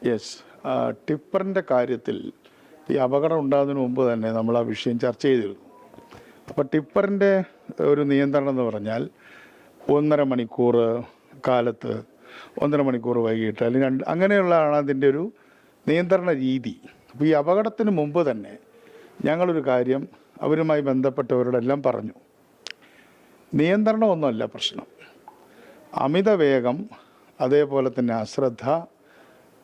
Yes. ടിപ്പറിൻ്റെ കാര്യത്തിൽ ഈ അപകടം ഉണ്ടാകുന്നതിന് മുമ്പ് തന്നെ നമ്മൾ ആ വിഷയം ചർച്ച ചെയ്തിരുന്നു. അപ്പോൾ ടിപ്പറിൻ്റെ ഒരു നിയന്ത്രണം എന്ന് പറഞ്ഞാൽ 1.5 മണിക്കൂർ കാലത്ത്, 1.5 മണിക്കൂർ വൈകിട്ട്, അല്ലെങ്കിൽ അങ്ങനെയുള്ളതാണ് അതിൻ്റെ ഒരു നിയന്ത്രണ രീതി. അപ്പോൾ ഈ അപകടത്തിന് മുമ്പ് തന്നെ ഞങ്ങളൊരു കാര്യം അവരുമായി ബന്ധപ്പെട്ടവരോടെല്ലാം പറഞ്ഞു. നിയന്ത്രണമൊന്നുമല്ല പ്രശ്നം, അമിത വേഗം, അതേപോലെ തന്നെ അശ്രദ്ധ,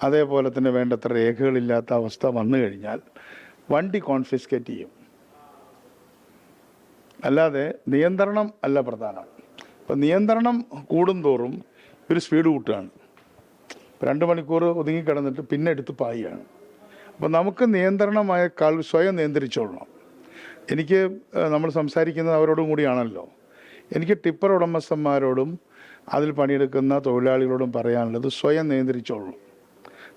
അതേപോലെ തന്നെ വേണ്ടത്ര രേഖകളില്ലാത്ത അവസ്ഥ വന്നു കഴിഞ്ഞാൽ വണ്ടി കോൺഫിസ്കേറ്റ് ചെയ്യും. അല്ലാതെ നിയന്ത്രണം അല്ല പ്രധാനം. ഇപ്പം നിയന്ത്രണം കൂടുന്തോറും ഒരു സ്പീഡ് കൂട്ടുകയാണ്. 2 മണിക്കൂർ ഒതുങ്ങിക്കിടന്നിട്ട് പിന്നെ എടുത്ത് പായുകയാണ്. അപ്പോൾ നമുക്ക് നിയന്ത്രണമായേക്കാൾ സ്വയം നിയന്ത്രിച്ചോളണം. എനിക്ക് നമ്മൾ സംസാരിക്കുന്നത് അവരോടും കൂടിയാണല്ലോ. എനിക്ക് ടിപ്പർ ഉടമസ്ഥന്മാരോടും അതിൽ പണിയെടുക്കുന്ന തൊഴിലാളികളോടും പറയാനുള്ളത് സ്വയം നിയന്ത്രിച്ചോളണം.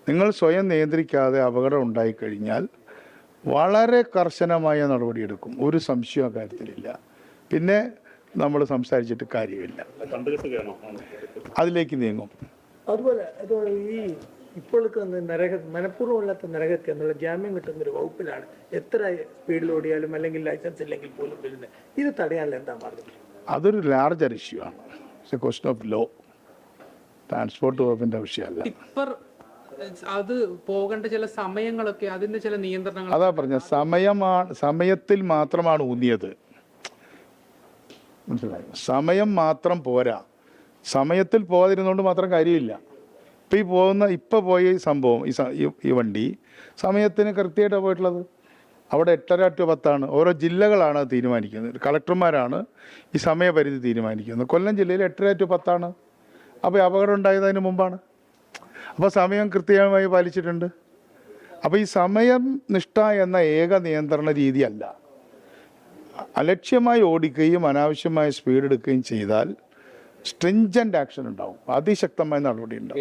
നിങ്ങൾ സ്വയം നിയന്ത്രിക്കാതെ അപകടം ഉണ്ടായിക്കഴിഞ്ഞാൽ വളരെ കർശനമായ നടപടിയെടുക്കും. ഒരു സംശയവും കാര്യത്തിലില്ല. പിന്നെ നമ്മൾ സംസാരിച്ചിട്ട് കാര്യമില്ല, അതിലേക്ക് നീങ്ങും. അതുപോലെ ഈ ഇപ്പോഴത്തെ മനഃപൂർവ്വമല്ലാത്ത നരഹത്യ എന്നുള്ള ജാമ്യം കിട്ടുന്ന ഒരു വകുപ്പിലാണ് എത്ര സ്പീഡിൽ ഓടിയാലും അല്ലെങ്കിൽ ലൈസൻസ് ഇല്ലെങ്കിൽ പോലും വരുന്നത്. ഇത് തടയാനുള്ള എന്താ മാർഗം? അതൊരു ലാർജർ ഇഷ്യൂ ആണ്. It's a question of law. Transport വകുപ്പിൻ്റെ വിഷയമല്ല. അത് പോകേണ്ട ചില സമയങ്ങളൊക്കെ, അതിന്റെ ചില നിയന്ത്രണങ്ങൾ. അതാ പറഞ്ഞ സമയത്തിൽ മാത്രമാണ് ഊന്നിയത്. മനസ്സിലായോ? സമയം മാത്രം പോരാ. സമയത്തിൽ പോകാതിരുന്നുകൊണ്ട് മാത്രം കാര്യമില്ല. ഇപ്പോൾ പോയ ഈ സംഭവം, ഈ വണ്ടി സമയത്തിന് കൃത്യമായിട്ടാണ് പോയിട്ടുള്ളത്. അവിടെ 8:30 to 10 ഓരോ ജില്ലകളാണ് തീരുമാനിക്കുന്നത്. കളക്ടർമാരാണ് ഈ സമയപരിധി തീരുമാനിക്കുന്നത്. കൊല്ലം ജില്ലയിൽ 8:30 to 10. അപ്പോൾ അപകടം ഉണ്ടായത് അതിന് മുമ്പാണ്. അപ്പോൾ സമയം കൃത്യമായി പാലിച്ചിട്ടുണ്ട്. അപ്പോൾ ഈ സമയം നിഷ്ഠ എന്ന ഏക നിയന്ത്രണ രീതിയല്ല. അലക്ഷ്യമായി ഓടിക്കുകയും അനാവശ്യമായ സ്പീഡ് എടുക്കുകയും ചെയ്താൽ സ്ട്രിഞ്ചൻ്റ് ആക്ഷൻ ഉണ്ടാവും, അതിശക്തമായ നടപടി ഉണ്ടാവും.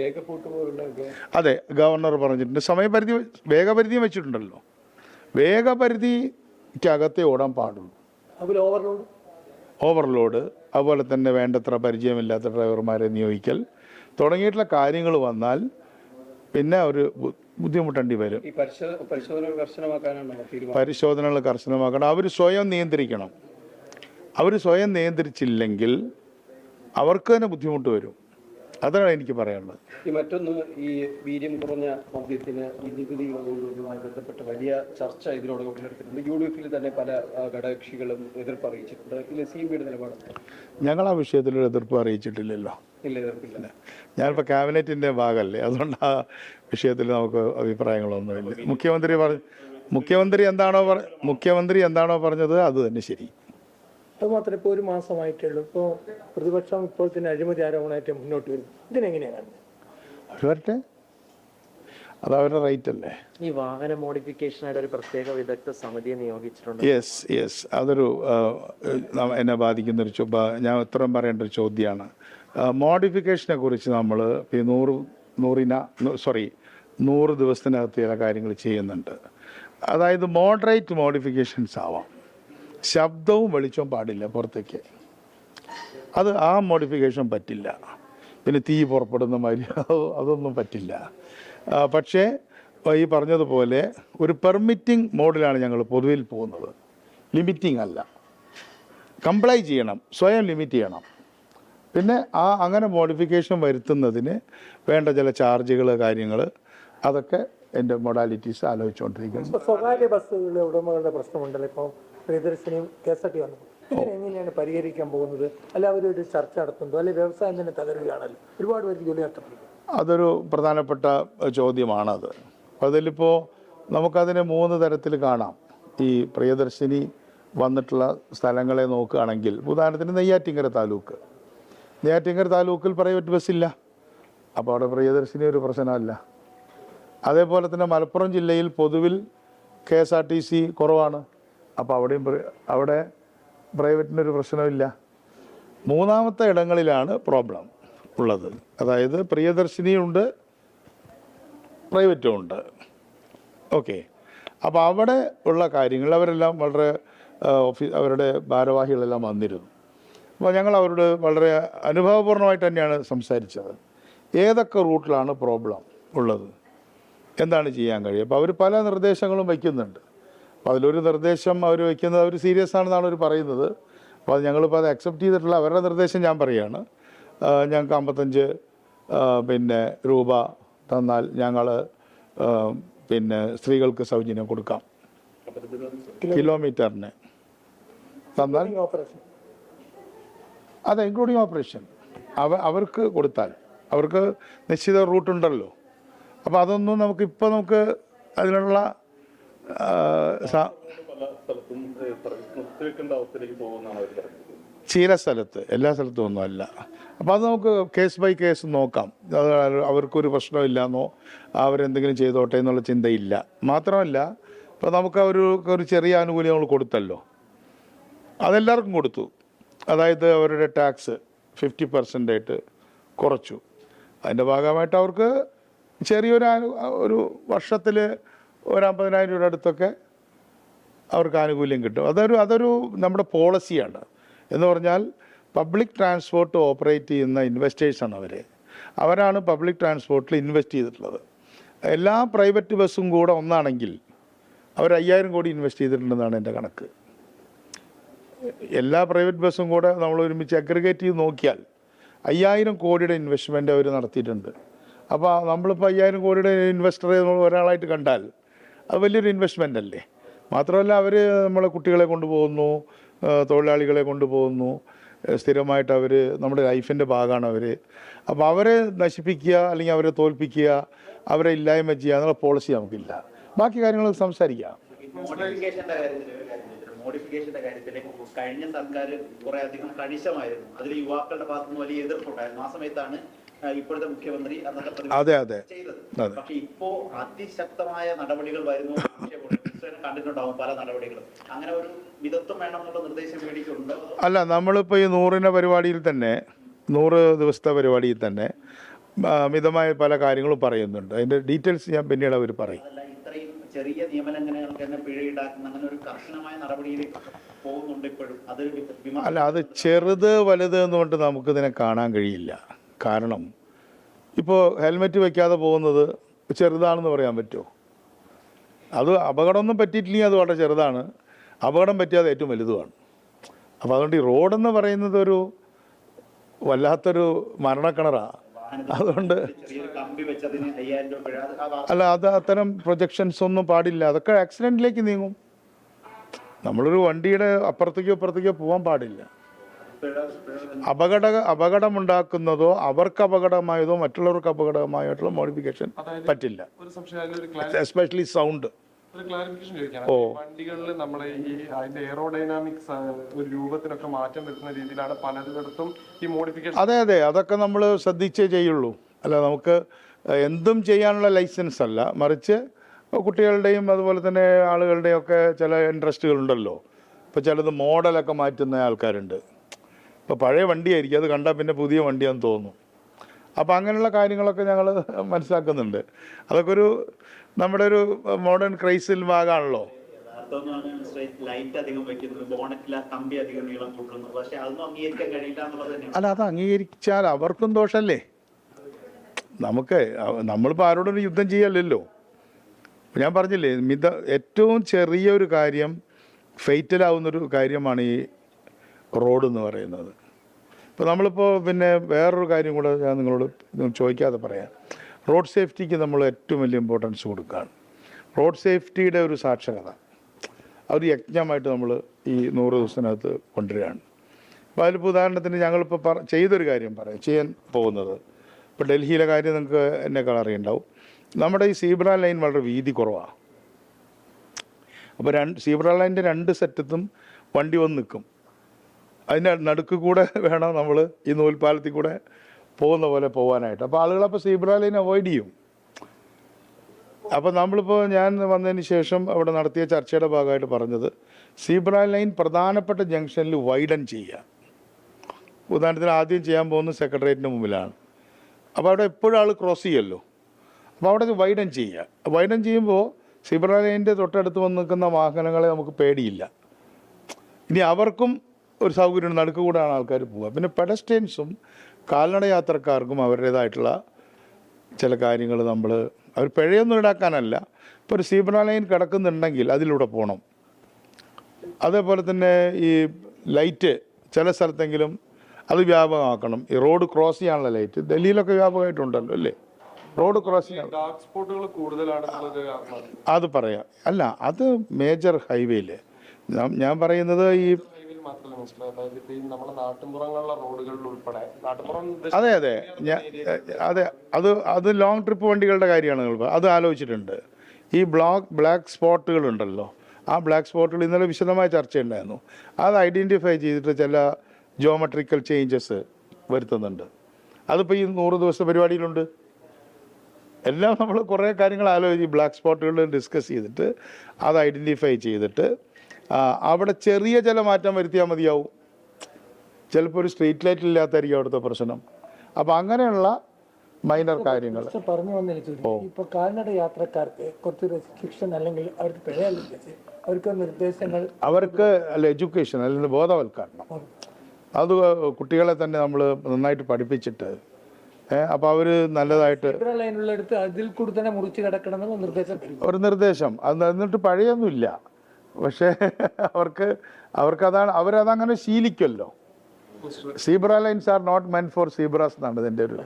അതെ, ഗവർണർ പറഞ്ഞിട്ടുണ്ട്. സമയപരിധി, വേഗപരിധിയും വെച്ചിട്ടുണ്ടല്ലോ. വേഗപരിധിക്കകത്തേ ഓടാൻ പാടുള്ളൂ. ഓവർലോഡ്, അതുപോലെ തന്നെ വേണ്ടത്ര പരിചയമില്ലാത്ത ഡ്രൈവർമാരെ നിയോഗിക്കൽ തുടങ്ങിയിട്ടുള്ള കാര്യങ്ങൾ വന്നാൽ പിന്നെ ഒരു ബുദ്ധിമുട്ടേണ്ടി വരും. പരിശോധനകൾ കർശനമാക്കണം. അവർ സ്വയം നിയന്ത്രിക്കണം. അവർ സ്വയം നിയന്ത്രിച്ചില്ലെങ്കിൽ അവർക്ക് തന്നെ ബുദ്ധിമുട്ട് വരും. അതാണ് എനിക്ക് പറയാനുള്ളത്. മറ്റൊന്ന്, ഈ വീര്യം കുറഞ്ഞ മദ്യത്തിന് നികുതികളുമായി ബന്ധപ്പെട്ട് വലിയ ചർച്ച ഇതിനോടകം നടത്തിയിട്ടുണ്ട്. UDF തന്നെ പല ഘടകകക്ഷികളും എതിർപ്പ് അറിയിച്ചിട്ടുണ്ട്. ഇതിൽ CBയുടെ നിലപാട്? ഞങ്ങൾ ആ വിഷയത്തിൽ എതിർപ്പ് അറിയിച്ചിട്ടില്ലല്ലോ. എതിർപ്പില്ല. ഞാനിപ്പോൾ ക്യാബിനറ്റിൻ്റെ ഭാഗമല്ലേ, അതുകൊണ്ട് ആ വിഷയത്തിൽ നമുക്ക് അഭിപ്രായങ്ങളൊന്നുമില്ല. മുഖ്യമന്ത്രി എന്താണോ പറഞ്ഞത് അത് തന്നെ ശരി. അതുമാത്രം ഇപ്പോൾ 1 മാസമായിട്ടേ ഉള്ളൂ. ഇപ്പോൾ പ്രതിപക്ഷം ഇപ്പോൾ തന്നെ അഴിമതി ആരോപണമായിട്ട് മുന്നോട്ട് വരും. ഇതിനെങ്ങനെയാണ് അവർ വരട്ടെ, അത് അവരുടെ റൈറ്റ് അല്ലേ. ഈ വാഹന മോഡിഫിക്കേഷനായിട്ട് ഒരു പ്രത്യേക വിദഗ്ധ സമിതിയെ നിയോഗിച്ചിട്ടുണ്ട്. യെസ്, അതൊരു എന്നെ ബാധിക്കുന്നൊരു ഞാൻ ഉത്തരം പറയേണ്ട ഒരു ചോദ്യമാണ്. മോഡിഫിക്കേഷനെ കുറിച്ച് നമ്മൾ 100 ദിവസത്തിനകത്ത് ചില കാര്യങ്ങൾ ചെയ്യുന്നുണ്ട്. അതായത് മോഡറേറ്റ് മോഡിഫിക്കേഷൻസ് ആവാം. ശബ്ദവും വെളിച്ചവും പാടില്ല പുറത്തേക്ക്. ആ മോഡിഫിക്കേഷൻ പറ്റില്ല. പിന്നെ തീ പുറപ്പെടുന്ന മാതിരി അതൊന്നും പറ്റില്ല. പക്ഷേ ഈ പറഞ്ഞതുപോലെ ഒരു പെർമിറ്റിംഗ് മോഡിലാണ് ഞങ്ങൾ പൊതുവിൽ പോകുന്നത്. ലിമിറ്റിംഗ് അല്ല. കംപ്ലൈ ചെയ്യണം, സ്വയം ലിമിറ്റ് ചെയ്യണം. പിന്നെ അങ്ങനെ മോഡിഫിക്കേഷൻ വരുത്തുന്നതിന് വേണ്ട ചില ചാർജുകൾ, കാര്യങ്ങൾ, അതൊക്കെ എൻ്റെ മൊഡാലിറ്റീസ് ആലോചിച്ചുകൊണ്ടിരിക്കുന്നു. സ്വകാര്യ ബസ്സുകളുടെ ഉടമകളുടെ പ്രശ്നമുണ്ടല്ലോ. ഇപ്പോൾ പ്രിയദർശിനിയും KSRTC വന്നു. ഇതിനെങ്ങനെയാണ് പരിഹരിക്കാൻ പോകുന്നത്? അല്ല അവരൊരു ചർച്ച നടത്തുന്നതോ, അല്ലെങ്കിൽ വ്യവസായം തന്നെ തകരുകയാണല്ലോ, ഒരുപാട് പേർക്ക് ജോലി നഷ്ടപ്പെടും. അതൊരു പ്രധാനപ്പെട്ട ചോദ്യമാണത്. അതിലിപ്പോൾ നമുക്കതിനെ 3 തരത്തിൽ കാണാം. ഈ പ്രിയദർശിനി വന്നിട്ടുള്ള സ്ഥലങ്ങളെ നോക്കുകയാണെങ്കിൽ, ഉദാഹരണത്തിന് നെയ്യാറ്റിൻകര താലൂക്കിൽ പ്രൈവറ്റ് ബസ്സില്ല. അപ്പോൾ അവിടെ പ്രിയദർശിനി ഒരു പ്രശ്നമല്ല. അതേപോലെ തന്നെ മലപ്പുറം ജില്ലയിൽ പൊതുവിൽ KSRTC കുറവാണ്. അപ്പോൾ അവിടെ പ്രൈവറ്റിനൊരു പ്രശ്നമില്ല. 3ാമത്തെ ഇടങ്ങളിലാണ് പ്രോബ്ലം ഉള്ളത്. അതായത് പ്രിയദർശിനിയുണ്ട്, പ്രൈവറ്റും ഉണ്ട്. ഓക്കെ. അപ്പോൾ അവിടെ ഉള്ള കാര്യങ്ങൾ അവരെല്ലാം വളരെ അവരുടെ ഭാരവാഹികളെല്ലാം വന്നിരുന്നു. അപ്പോൾ ഞങ്ങൾ അവരോട് വളരെ അനുഭവപൂർണ്ണമായിട്ട് തന്നെയാണ് സംസാരിച്ചത്. ഏതൊക്കെ റൂട്ടിലാണ് പ്രോബ്ലം ഉള്ളത്, എന്താണ് ചെയ്യാൻ കഴിയുക. അപ്പോൾ അവർ പല നിർദ്ദേശങ്ങളും വയ്ക്കുന്നുണ്ട്. അപ്പോൾ അതിലൊരു നിർദ്ദേശം അവർ വയ്ക്കുന്നത് അവർ സീരിയസ് ആണെന്നാണ് അവർ പറയുന്നത്. അപ്പോൾ അത് ഞങ്ങളിപ്പോൾ അത് അക്സെപ്റ്റ് ചെയ്തിട്ടുള്ള അവരുടെ നിർദ്ദേശം ഞാൻ പറയുകയാണ്. ഞങ്ങൾക്ക് 55 രൂപ തന്നാൽ ഞങ്ങൾ സ്ത്രീകൾക്ക് സൗജന്യം കൊടുക്കാം, കിലോമീറ്ററിന് തന്നാൽ. ഓപ്പറേഷൻ അതെ, ഇൻക്ലൂഡിങ് ഓപ്പറേഷൻ അവർക്ക് കൊടുത്താൽ, അവർക്ക് നിശ്ചിത റൂട്ടുണ്ടല്ലോ. അപ്പോൾ അതൊന്നും നമുക്ക് അതിനുള്ള ചില സ്ഥലത്ത്, എല്ലാ സ്ഥലത്തും ഒന്നുമല്ല. അപ്പോൾ അത് നമുക്ക് കേസ് ബൈ കേസ് നോക്കാം. അത് അവർക്കൊരു പ്രശ്നമില്ലാന്നോ അവരെന്തെങ്കിലും ചെയ്തോട്ടെ എന്നുള്ള ചിന്തയില്ല. മാത്രമല്ല, ഇപ്പോൾ നമുക്ക് ഒരു ചെറിയ ആനുകൂല്യം നമ്മൾ കൊടുത്തല്ലോ, അതെല്ലാവർക്കും കൊടുത്തു. അതായത് അവരുടെ ടാക്സ് 50% കുറച്ചു. അതിൻ്റെ ഭാഗമായിട്ട് അവർക്ക് ഒരു വർഷത്തിൽ ഒരു 50,000 രൂപയുടെ അടുത്തൊക്കെ അവർക്ക് ആനുകൂല്യം കിട്ടും. അതൊരു നമ്മുടെ പോളിസിയാണ്. എന്ന് പറഞ്ഞാൽ പബ്ലിക് ട്രാൻസ്പോർട്ട് ഓപ്പറേറ്റ് ചെയ്യുന്ന ഇൻവെസ്റ്റേഴ്സാണ് അവരാണ് പബ്ലിക് ട്രാൻസ്പോർട്ടിൽ ഇൻവെസ്റ്റ് ചെയ്തിട്ടുള്ളത്. എല്ലാ പ്രൈവറ്റ് ബസ്സും കൂടെ ഒന്നാണെങ്കിൽ അവർ 5,000 കോടി ഇൻവെസ്റ്റ് ചെയ്തിട്ടുണ്ടെന്നാണ് എൻ്റെ കണക്ക്. എല്ലാ പ്രൈവറ്റ് ബസ്സും കൂടെ നമ്മൾ ഒരുമിച്ച് അഗ്രിഗേറ്റ് ചെയ്ത് നോക്കിയാൽ 5,000 കോടിയുടെ ഇൻവെസ്റ്റ്മെൻറ്റ് അവർ നടത്തിയിട്ടുണ്ട്. അപ്പോൾ നമ്മളിപ്പോൾ 5,000 കോടിയുടെ ഇൻവെസ്റ്ററെ നമ്മൾ ഒരാളായിട്ട് കണ്ടാൽ അത് വലിയൊരു ഇൻവെസ്റ്റ്മെൻ്റ് അല്ലേ. മാത്രമല്ല, അവർ നമ്മളെ കുട്ടികളെ കൊണ്ടുപോകുന്നു, തൊഴിലാളികളെ കൊണ്ടുപോകുന്നു, സ്ഥിരമായിട്ട് അവർ നമ്മുടെ ലൈഫിൻ്റെ ഭാഗമാണ് അവർ. അപ്പോൾ അവരെ നശിപ്പിക്കുക അല്ലെങ്കിൽ അവരെ തോൽപ്പിക്കുക, അവരെ ഇല്ലായ്മ ചെയ്യുക എന്നുള്ള പോളിസി നമുക്കില്ല. ബാക്കി കാര്യങ്ങൾ സംസാരിക്കാം. മോഡിഫിക്കേഷന്റെ കാര്യത്തിൽ കഴിഞ്ഞ സർക്കാർ കുറെ അധികം കണിശമായിരുന്നു. അതിൽ യുവാക്കളുടെ ഭാഗത്തുനിന്ന് വലിയ എതിർപ്പുണ്ടായിരുന്നു. ആ സമയത്താണ് ഇപ്പോഴത്തെ മുഖ്യമന്ത്രി അതെ ചെയ്തത്. പക്ഷെ ഇപ്പോ അതിശക്തമായ നടപടികൾ വരുന്നു. കണ്ടിട്ടുണ്ടാവും പല നടപടികളും. അങ്ങനെ ഒരു വിദഗ്ധം വേണമെന്നുള്ള നിർദ്ദേശം മേടിക്കുന്നുണ്ട്. അല്ല, നമ്മളിപ്പോൾ ഈ 100 പരിപാടിയിൽ തന്നെ, 100 ദിവസത്തെ പരിപാടിയിൽ തന്നെ മിതമായ പല കാര്യങ്ങളും പറയുന്നുണ്ട്. അതിൻ്റെ ഡീറ്റെയിൽസ് ഞാൻ പിന്നീട് അവർ പറയും. ഇത്രയും ചെറിയ നിയമലംഘനങ്ങൾക്ക് തന്നെ പിഴ ഈടാക്കുന്ന അങ്ങനെ ഒരു കർശനമായ നടപടിയിലേക്ക് പോകുന്നുണ്ട് ഇപ്പോഴും. അല്ല, അത് ചെറുത് വലുത് എന്നുകൊണ്ട് നമുക്കിതിനെ കാണാൻ കഴിയില്ല. കാരണം ഇപ്പോൾ ഹെൽമെറ്റ് വയ്ക്കാതെ പോകുന്നത് ചെറുതാണെന്ന് പറയാൻ പറ്റുമോ? അത് അപകടമൊന്നും പറ്റിയിട്ടില്ലെങ്കിൽ അത് വളരെ ചെറുതാണ്, അപകടം പറ്റിയാതെ ഏറ്റവും വലുതുമാണ്. അപ്പോൾ അതുകൊണ്ട് ഈ റോഡെന്ന് പറയുന്നത് ഒരു വല്ലാത്തൊരു മരണക്കിണറാണ്. അതുകൊണ്ട് അല്ല, അത് അത്തരം പ്രൊജക്ഷൻസ് ഒന്നും പാടില്ല. അതൊക്കെ ആക്സിഡൻറ്റിലേക്ക് നീങ്ങും. നമ്മളൊരു വണ്ടിയുടെ അപ്പുറത്തേക്കോ പോകാൻ പാടില്ല. അപകടമുണ്ടാക്കുന്നതോ അവർക്ക് അപകടമായതോ മറ്റുള്ളവർക്ക് അപകടമായിട്ടുള്ള മോഡിഫിക്കേഷൻ പറ്റില്ല. Especially sound. വണ്ടികളിൽ നമ്മളെ അതിന്റെ എയറോഡൈനാമിക്സ് ഒരു രൂപത്തിനൊക്കെ മാറ്റം വരുത്തുന്ന രീതിയിലാണ് പലയിടത്തും ഈ മോഡിഫിക്കേഷൻ. അതെ, അതൊക്കെ നമ്മൾ ശ്രദ്ധിച്ചേ ചെയ്യുള്ളൂ. അല്ല, നമുക്ക് എന്തും ചെയ്യാനുള്ള ലൈസൻസ് അല്ല, മറിച്ച് കുട്ടികളുടെയും അതുപോലെ തന്നെ ആളുകളുടെയും ഒക്കെ ചില ഇൻട്രസ്റ്റുകളുണ്ടല്ലോ. ഇപ്പോൾ ചിലത് മോഡലൊക്കെ മാറ്റുന്ന ആൾക്കാരുണ്ട്. ഇപ്പോൾ പഴയ വണ്ടിയായിരിക്കും, അത് കണ്ടാൽ പിന്നെ പുതിയ വണ്ടിയാണെന്ന് തോന്നും. അപ്പോൾ അങ്ങനെയുള്ള കാര്യങ്ങളൊക്കെ ഞങ്ങൾ മനസ്സിലാക്കുന്നുണ്ട്. അതൊക്കെ നമ്മുടെ ഒരു മോഡേൺ ക്രൈസിൽ ഭാഗമാണല്ലോ. അല്ല, അത് അംഗീകരിച്ചാൽ അവർക്കും ദോഷമല്ലേ? നമ്മളിപ്പോൾ ആരോടൊരു യുദ്ധം ചെയ്യല്ലോ. ഞാൻ പറഞ്ഞില്ലേ, ഏറ്റവും ചെറിയൊരു കാര്യം ഫെയ്റ്റലാവുന്നൊരു കാര്യമാണ് ഈ റോഡ് എന്ന് പറയുന്നത്. ഇപ്പോൾ നമ്മളിപ്പോൾ വേറൊരു കാര്യം കൂടെ ഞാൻ നിങ്ങളോട് ചോദിക്കാതെ പറയാം. റോഡ് സേഫ്റ്റിക്ക് നമ്മൾ ഏറ്റവും വലിയ ഇമ്പോർട്ടൻസ് കൊടുക്കുകയാണ്. റോഡ് സേഫ്റ്റിയുടെ ഒരു സാക്ഷരത ഒരു യജ്ഞമായിട്ട് നമ്മൾ ഈ 100 ദിവസത്തിനകത്ത് കൊണ്ടുവരികയാണ്. അപ്പോൾ അതിലിപ്പോൾ ഉദാഹരണത്തിന് ഞങ്ങളിപ്പോൾ ചെയ്തൊരു കാര്യം ചെയ്യാൻ പോകുന്നത്, ഇപ്പോൾ ഡൽഹിയിലെ കാര്യം നിങ്ങൾക്ക് എന്നെക്കാൾ അറിയുണ്ടാവും. നമ്മുടെ ഈ സീബ്ര ലൈൻ വളരെ വീതി കുറവാണ്. അപ്പോൾ സീബ്ര ലൈനിൻ്റെ 2 സെറ്റത്തും വണ്ടി വന്ന് നിൽക്കും. അതിൻ്റെ നടുക്ക് കൂടെ വേണം നമ്മൾ ഈ നൂൽപ്പാലത്തിൽ കൂടെ പോകുന്ന പോലെ പോകാനായിട്ട്. അപ്പോൾ ആളുകളപ്പോൾ സീബ്ര ലൈൻ അവോയ്ഡ് ചെയ്യും. അപ്പോൾ ഞാൻ വന്നതിന് ശേഷം അവിടെ നടത്തിയ ചർച്ചയുടെ ഭാഗമായിട്ട് പറഞ്ഞത്, സീബ്ര ലൈൻ പ്രധാനപ്പെട്ട ജംഗ്ഷനിൽ വൈഡൻ ചെയ്യുക. ഉദാഹരണത്തിന് ആദ്യം ചെയ്യാൻ പോകുന്നത് സെക്രട്ടേറിയറ്റിന് മുമ്പിലാണ്. അപ്പോൾ അവിടെ എപ്പോഴും ആൾ ക്രോസ് ചെയ്യുമല്ലോ. അപ്പോൾ അവിടെ വൈഡൻ ചെയ്യുക. വൈഡൻ ചെയ്യുമ്പോൾ സീബ്ര ലൈനിൻ്റെ തൊട്ടടുത്ത് വന്ന് നിൽക്കുന്ന വാഹനങ്ങളെ നമുക്ക് പേടിയില്ല. ഇനി അവർക്കും ഒരു സൗകര്യം നടുക്ക് കൂടെയാണ് ആൾക്കാർ പോവുക. പിന്നെ പെഡസ്ട്രിയൻസും കാൽനട യാത്രക്കാർക്കും അവരുടേതായിട്ടുള്ള ചില കാര്യങ്ങൾ നമ്മൾ അവർ പിഴയൊന്നും ഈടാക്കാനല്ല. ഇപ്പോൾ ഒരു സീബ്ര ലൈൻ കിടക്കുന്നുണ്ടെങ്കിൽ അതിലൂടെ പോകണം. അതേപോലെ തന്നെ ഈ ലൈറ്റ് ചില സ്ഥലത്തെങ്കിലും അത് വ്യാപകമാക്കണം. ഈ റോഡ് ക്രോസ് ചെയ്യാനുള്ള ലൈറ്റ് ഡൽഹിയിലൊക്കെ വ്യാപകമായിട്ടുണ്ടല്ലോ അല്ലേ, റോഡ് ക്രോസ് ചെയ്യാൻ. ഡാർക്ക് സ്പോട്ടുകൾ കൂടുതലാണെന്നുള്ളത് കാരണം അത് പറയാം. അല്ല, അത് മേജർ ഹൈവേയിൽ ഞാൻ പറയുന്നത് ഈ ഹൈവേയിൽ മാത്രമല്ല മിസ്റ്റർ, അതായത് ഇപ്പൊ ഈ നമ്മുടെ നാട്ടുമ്പുറങ്ങളിലെ റോഡുകളിൽ ഉൾപ്പെടെ നാട്ടുപുറം അതെ അത് ലോങ് ട്രിപ്പ് വണ്ടികളുടെ കാര്യമാണ് നിങ്ങൾ അത് ആലോചിച്ചിട്ടുണ്ട്. ഈ ബ്ലാക്ക് സ്പോട്ടുകൾ ഉണ്ടല്ലോ, ആ ബ്ലാക്ക് സ്പോട്ടുകൾ ഇന്നലെ വിശദമായ ചർച്ചയുണ്ടായിരുന്നു. അത് ഐഡൻറ്റിഫൈ ചെയ്തിട്ട് ചില ജോമെട്രിക്കൽ ചേഞ്ചസ് വരുത്തുന്നുണ്ട്. അതിപ്പോൾ ഈ 100 ദിവസത്തെ പരിപാടിയിലുണ്ട്. എല്ലാം നമ്മൾ കുറേ കാര്യങ്ങൾ ആലോചിച്ച് ബ്ലാക്ക് സ്പോട്ടുകൾ ഡിസ്കസ് ചെയ്തിട്ട് അത് ഐഡൻറ്റിഫൈ ചെയ്തിട്ട് അവിടെ ചെറിയ ചില മാറ്റം വരുത്തിയാൽ മതിയാവും. ചിലപ്പോൾ ഒരു സ്ട്രീറ്റ് ലൈറ്റ് ഇല്ലാത്തായിരിക്കും അവിടുത്തെ പ്രശ്നം. അപ്പോൾ അങ്ങനെയുള്ള മൈനർ കാര്യങ്ങൾ പറഞ്ഞു വന്നിരിച്ചു. ഇപ്പൊ കാൽനട യാത്രക്കാർക്ക് കുറച്ച് റെസ്ട്രിക്ഷൻ അല്ലെങ്കിൽ അവർക്ക് പിഴയല്ലെങ്കിൽ അവർക്ക് നിർദ്ദേശങ്ങൾ, അവർക്ക് അല്ല എഡ്യൂക്കേഷൻ അല്ലെങ്കിൽ ബോധവൽക്കരണം, അത് കുട്ടികളെ തന്നെ നമ്മൾ നന്നായിട്ട് പഠിപ്പിച്ചിട്ട് അപ്പോൾ അവർ നല്ലതായിട്ട് ലൈനുള്ളടുത്ത് അതിൽ കൂടി തന്നെ മുറിച്ച് കിടക്കണം എന്നുള്ള നിർദ്ദേശം തരും. ഒരു നിർദ്ദേശം അത് എന്നിട്ട് പഴയൊന്നുമില്ല. പക്ഷേ അവർക്കതാണ് അവരതങ്ങനെ ശീലിക്കുമല്ലോ. Zebra lines are not meant for zebras എന്നാണ് എൻ്റെ ഒരു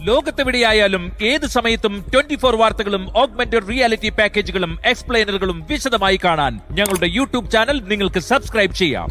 ലോകത്തെവിടെയായാലും ഏത് സമയത്തും 24 വാർത്തകളും ഓഗ്മെന്റഡ് റിയാലിറ്റി പാക്കേജുകളും എക്സ്പ്ലെയിനറുകളും വിശദമായി കാണാൻ ഞങ്ങളുടെ യൂട്യൂബ് ചാനൽ നിങ്ങൾക്ക് സബ്സ്ക്രൈബ് ചെയ്യാം.